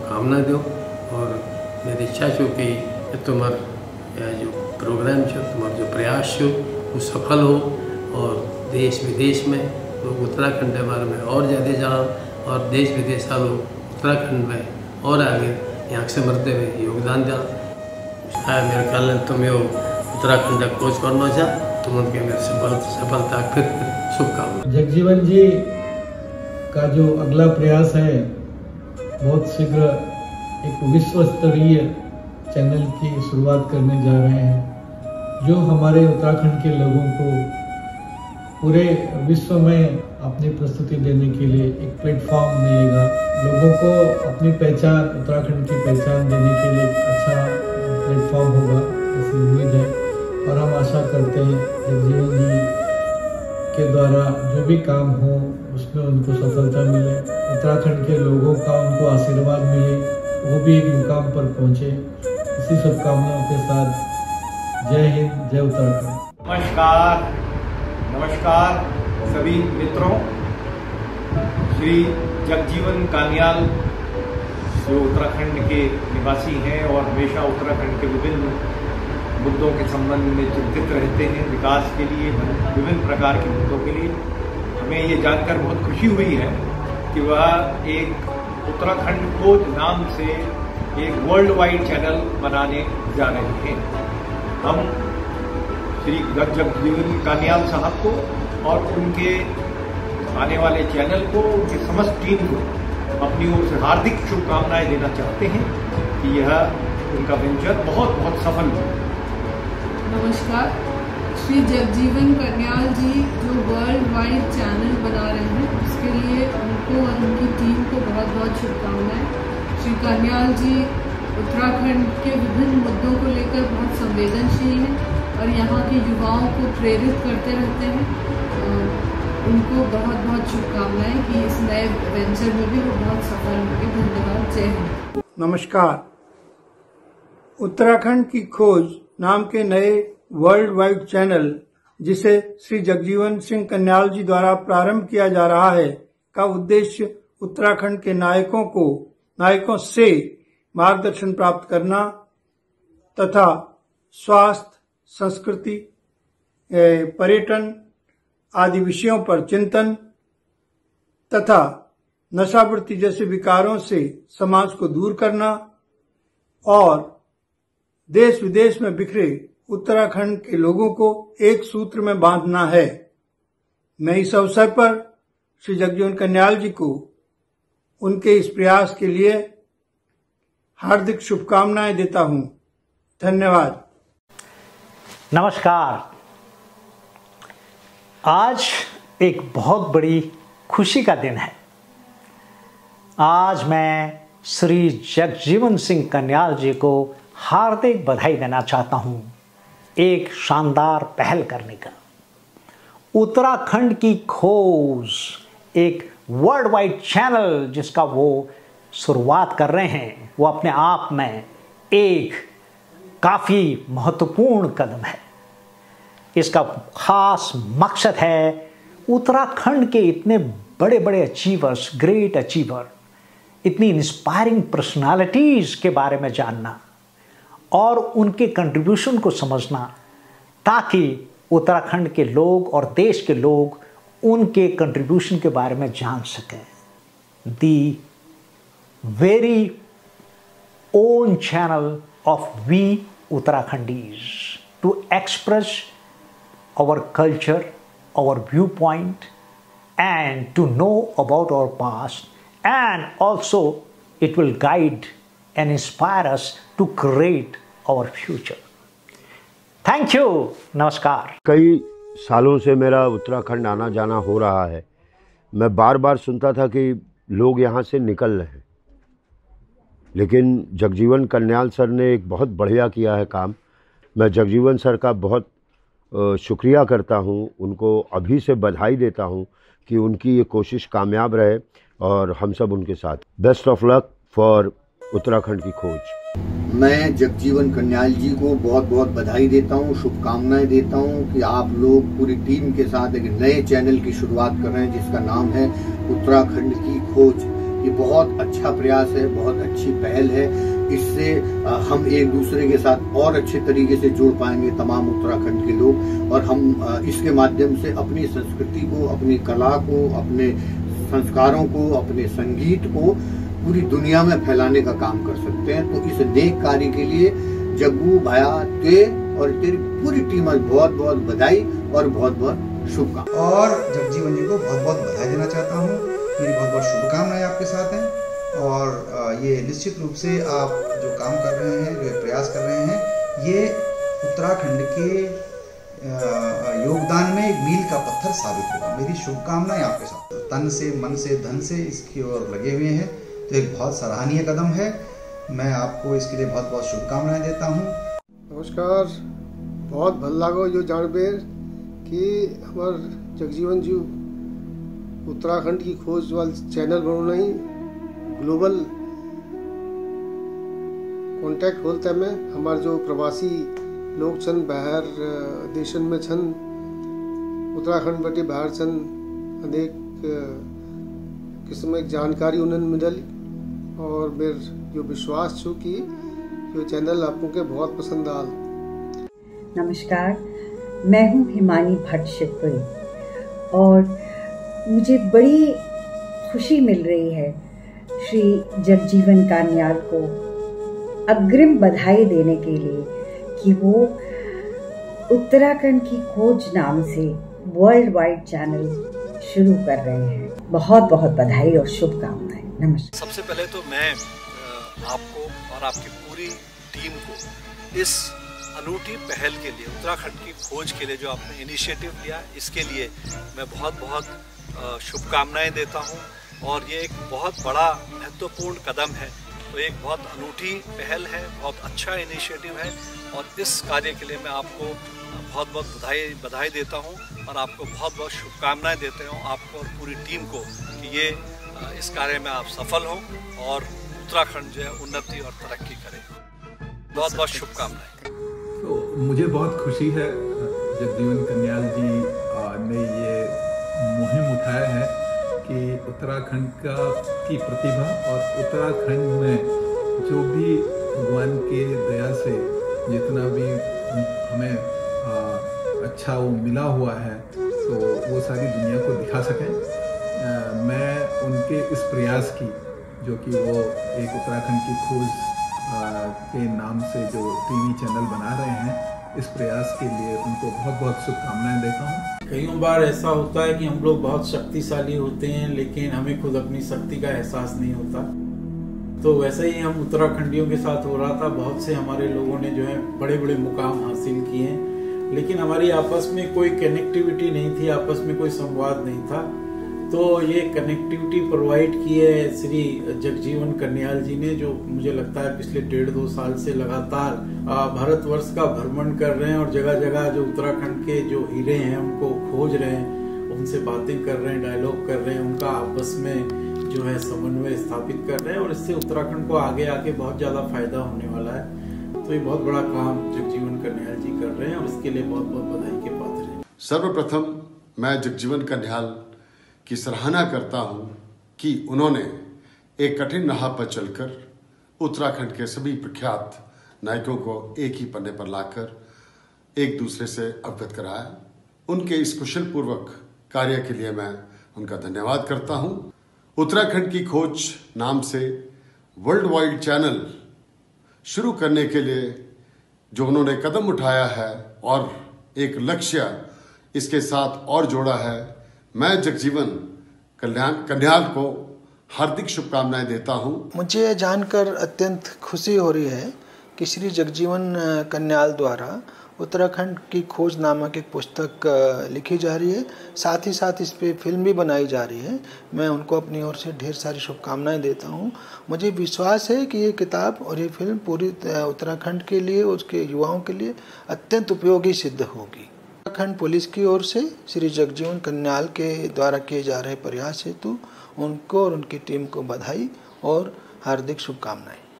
शुभकामनाएं दो और मेरी इच्छा छो कि तुम्हार जो प्रोग्राम छो, तुम्हार जो प्रयास छो वो सफल हो और देश विदेश में लोग उत्तराखंड के बारे में और ज़्यादा जान और देश विदेश का लोग उत्तराखंड में और आगे यहाँ से मरते हुए योगदान दें। मेरे ख्याल में तुम यो उत्तराखंड का कोच करना चाह, तुम उनके मेरे सफलता फिर शुभकामनाएं। जगजीवन जी का जो अगला प्रयास है बहुत शीघ्र एक विश्व स्तरीय चैनल की शुरुआत करने जा रहे हैं, जो हमारे उत्तराखंड के लोगों को पूरे विश्व में अपनी प्रस्तुति देने के लिए एक प्लेटफॉर्म मिलेगा। लोगों को अपनी पहचान, उत्तराखंड की पहचान देने के लिए अच्छा प्लेटफॉर्म होगा, ऐसी उम्मीद है। और हम आशा करते हैं जगजीवन जी के द्वारा जो भी काम हो उसमें उनको सफलता मिले, उत्तराखंड के लोगों का उनको आशीर्वाद मिले, वो भी एक मुकाम पर पहुंचे। इसी शुभकामनाओं के साथ जय हिंद, जय उत्तराखंड। नमस्कार सभी मित्रों। श्री जगजीवन कान्याल जो उत्तराखंड के निवासी हैं और हमेशा उत्तराखंड के विभिन्न मुद्दों के संबंध में चिंतित रहते हैं, विकास के लिए, विभिन्न प्रकार के मुद्दों के लिए। हमें ये जानकर बहुत खुशी हुई है कि वह एक उत्तराखंड खोज नाम से एक वर्ल्ड वाइड चैनल बनाने जा रहे हैं। हम श्री जगजीवन कान्याल साहब को और उनके आने वाले चैनल को, उनकी समस्त टीम को अपनी ओर से हार्दिक शुभकामनाएं देना चाहते हैं कि यह उनका वेंचर बहुत बहुत सफल हो। नमस्कार। श्री जगजीवन कान्याल जी जो वर्ल्ड वाइड चैनल बना रहे हैं उसके लिए उनको और उनकी टीम को बहुत बहुत शुभकामनाएं। श्री कान्याल जी उत्तराखंड के विभिन्न मुद्दों को लेकर बहुत संवेदनशील हैं और यहाँ के युवाओं को प्रेरित करते रहते हैं। उनको बहुत बहुत शुभकामनाएं कि इस नए वेंचर में भी वो बहुत सफल होंगे। धन्यवाद। जय हिंद। नमस्कार। उत्तराखंड की खोज नाम के नए वर्ल्ड वाइड चैनल जिसे श्री जगजीवन सिंह कान्याल जी द्वारा प्रारंभ किया जा रहा है का उद्देश्य उत्तराखंड के नायकों से मार्गदर्शन प्राप्त करना तथा स्वास्थ्य, संस्कृति, पर्यटन आदि विषयों पर चिंतन तथा नशावृत्ति जैसे विकारों से समाज को दूर करना और देश विदेश में बिखरे उत्तराखंड के लोगों को एक सूत्र में बांधना है। मैं इस अवसर पर श्री जगजीवन कान्याल जी को उनके इस प्रयास के लिए हार्दिक शुभकामनाएं देता हूं। धन्यवाद। नमस्कार। आज एक बहुत बड़ी खुशी का दिन है। आज मैं श्री जगजीवन सिंह कान्याल जी को हार्दिक बधाई देना चाहता हूं एक शानदार पहल करने का। उत्तराखंड की खोज एक वर्ल्ड वाइड चैनल जिसका वो शुरुआत कर रहे हैं, वो अपने आप में एक काफ़ी महत्वपूर्ण कदम है। इसका खास मकसद है उत्तराखंड के इतने बड़े बड़े अचीवर्स, ग्रेट अचीवर, इतनी इंस्पायरिंग पर्सनालिटीज़ के बारे में जानना और उनके कंट्रीब्यूशन को समझना, ताकि उत्तराखंड के लोग और देश के लोग उनके कंट्रीब्यूशन के बारे में जान सकें। The very own channel of we Uttarakhandis to express our culture, our viewpoint, and to know about our past, and also it will guide and inspire us to create our future. Thank you. नमस्कार। कई सालों से मेरा उत्तराखंड आना जाना हो रहा है। मैं बार बार सुनता था कि लोग यहाँ से निकल रहे हैं, लेकिन जगजीवन कान्याल सर ने एक बहुत बढ़िया किया है काम। मैं जगजीवन सर का बहुत शुक्रिया करता हूँ, उनको अभी से बधाई देता हूँ कि उनकी ये कोशिश कामयाब रहे और हम सब उनके साथ। Best of luck for Uttarakhand की खोज। मैं जगजीवन कान्याल जी को बहुत बहुत बधाई देता हूँ, शुभकामनाएं देता हूँ कि आप लोग पूरी टीम के साथ एक नए चैनल की शुरुआत कर रहे हैं जिसका नाम है उत्तराखंड की खोज। ये बहुत अच्छा प्रयास है, बहुत अच्छी पहल है। इससे हम एक दूसरे के साथ और अच्छे तरीके से जुड़ पाएंगे तमाम उत्तराखंड के लोग, और हम इसके माध्यम से अपनी संस्कृति को, अपनी कला को, अपने संस्कारों को, अपने संगीत को पूरी दुनिया में फैलाने का काम कर सकते हैं। तो इस नेक कार्य के लिए जग्गू भाया और तेरी पूरी टीम बहुत बहुत बधाई और बहुत बहुत शुभकामनाएं। और जगजीवन जी को बहुत बहुत बधाई देना चाहता हूँ। मेरी बहुत बहुत शुभकामनाएं आपके साथ हैं, और ये निश्चित रूप से आप जो काम कर रहे हैं, जो प्रयास कर रहे हैं, ये उत्तराखंड के योगदान में एक मील का पत्थर साबित होगा। मेरी शुभकामनाएं आपके साथ। तन से, मन से, धन से इसकी ओर लगे हुए हैं, तो एक बहुत सराहनीय कदम है। मैं आपको इसके लिए बहुत बहुत शुभकामनाएं देता हूँ। नमस्कार। बहुत भल लागो जो जानबे कि हमार जगजीवन जी उत्तराखंड की खोज वाल चैनल बनो नहीं ग्लोबल कॉन्टैक्ट होलते में हमारे जो प्रवासी लोग छन बाहर देशन में छन, उत्तराखंड बटे बाहर छन, अनेक किस्म की जानकारी उन्हें मिलल, और मेर जो विश्वास छू कि ये चैनल आपको के बहुत पसंद आल। नमस्कार, मैं हूँ हिमानी भट्ट शिवपुरी, और मुझे बड़ी खुशी मिल रही है श्री जगजीवन कान्याल को अग्रिम बधाई देने के लिए कि वो उत्तराखंड की खोज नाम से वर्ल्ड वाइड चैनल शुरू कर रहे हैं। बहुत बहुत बधाई और शुभकामनाएं। नमस्कार। सबसे पहले तो मैं आपको और आपकी पूरी टीम को इस अनूठी पहल के लिए, उत्तराखंड की खोज के लिए जो आपने इनिशिएटिव लिया, इसके लिए मैं बहुत बहुत शुभकामनाएं देता हूं। और ये एक बहुत बड़ा महत्वपूर्ण कदम है, तो एक बहुत अनूठी पहल है, बहुत अच्छा इनिशिएटिव है, और इस कार्य के लिए मैं आपको बहुत बहुत बधाई देता हूं, और आपको बहुत बहुत शुभकामनाएं देते हूं, आपको और पूरी टीम को, कि ये इस कार्य में आप सफल हों और उत्तराखंड जो है उन्नति और तरक्की करे। बहुत बहुत शुभकामनाएं। तो मुझे बहुत खुशी है जगजीवन कन्याल जी ने ये मुहिम उठाया है कि उत्तराखंड की प्रतिभा और उत्तराखंड में जो भी भगवान के दया से जितना भी हमें अच्छा वो मिला हुआ है, तो वो सारी दुनिया को दिखा सकें। मैं उनके इस प्रयास की, जो कि वो एक उत्तराखंड की खोज के नाम से जो टीवी चैनल बना रहे हैं, इस प्रयास के लिए उनको बहुत बहुत शुभकामनाएं देता हूं। कई बार ऐसा होता है कि हम लोग बहुत शक्तिशाली होते हैं, लेकिन हमें खुद अपनी शक्ति का एहसास नहीं होता। तो वैसे ही हम उत्तराखंडियों के साथ हो रहा था, बहुत से हमारे लोगों ने जो है बड़े बड़े मुकाम हासिल किए हैं, लेकिन हमारी आपस में कोई कनेक्टिविटी नहीं थी, आपस में कोई संवाद नहीं था। तो ये कनेक्टिविटी प्रोवाइड की है श्री जगजीवन कन्याल जी ने, जो मुझे लगता है पिछले 1.5-2 साल से लगातार भारतवर्ष का भ्रमण कर रहे हैं, और जगह जगह जो उत्तराखंड के जो हीरे हैं उनको खोज रहे हैं, उनसे बातें कर रहे हैं, डायलॉग कर रहे हैं, उनका आपस में जो है समन्वय स्थापित कर रहे हैं, और इससे उत्तराखंड को आगे आके बहुत ज्यादा फायदा होने वाला है। तो ये बहुत बड़ा काम जगजीवन कन्याल जी कर रहे हैं, और इसके लिए बहुत बहुत बधाई के पात्र हैं। सर्वप्रथम मैं जगजीवन कन्याल की सराहना करता हूं कि उन्होंने एक कठिन राह पर चलकर उत्तराखंड के सभी प्रख्यात नायकों को एक ही पन्ने पर लाकर एक दूसरे से अवगत कराया। उनके इस कुशल पूर्वक कार्य के लिए मैं उनका धन्यवाद करता हूं। उत्तराखंड की खोज नाम से वर्ल्ड वाइड चैनल शुरू करने के लिए जो उन्होंने कदम उठाया है और एक लक्ष्य इसके साथ और जोड़ा है, मैं जगजीवन कन्याल को हार्दिक शुभकामनाएं देता हूं। मुझे जानकर अत्यंत खुशी हो रही है कि श्री जगजीवन कन्याल द्वारा उत्तराखंड की खोज नामक एक पुस्तक लिखी जा रही है, साथ ही साथ इस पे फिल्म भी बनाई जा रही है। मैं उनको अपनी ओर से ढेर सारी शुभकामनाएं देता हूं। मुझे विश्वास है कि ये किताब और ये फिल्म पूरी उत्तराखंड के लिए, उसके युवाओं के लिए अत्यंत उपयोगी सिद्ध होगी। उत्तराखंड पुलिस की ओर से श्री जगजीवन कन्याल के द्वारा किए जा रहे प्रयास हेतु उनको और उनकी टीम को बधाई और हार्दिक शुभकामनाएं।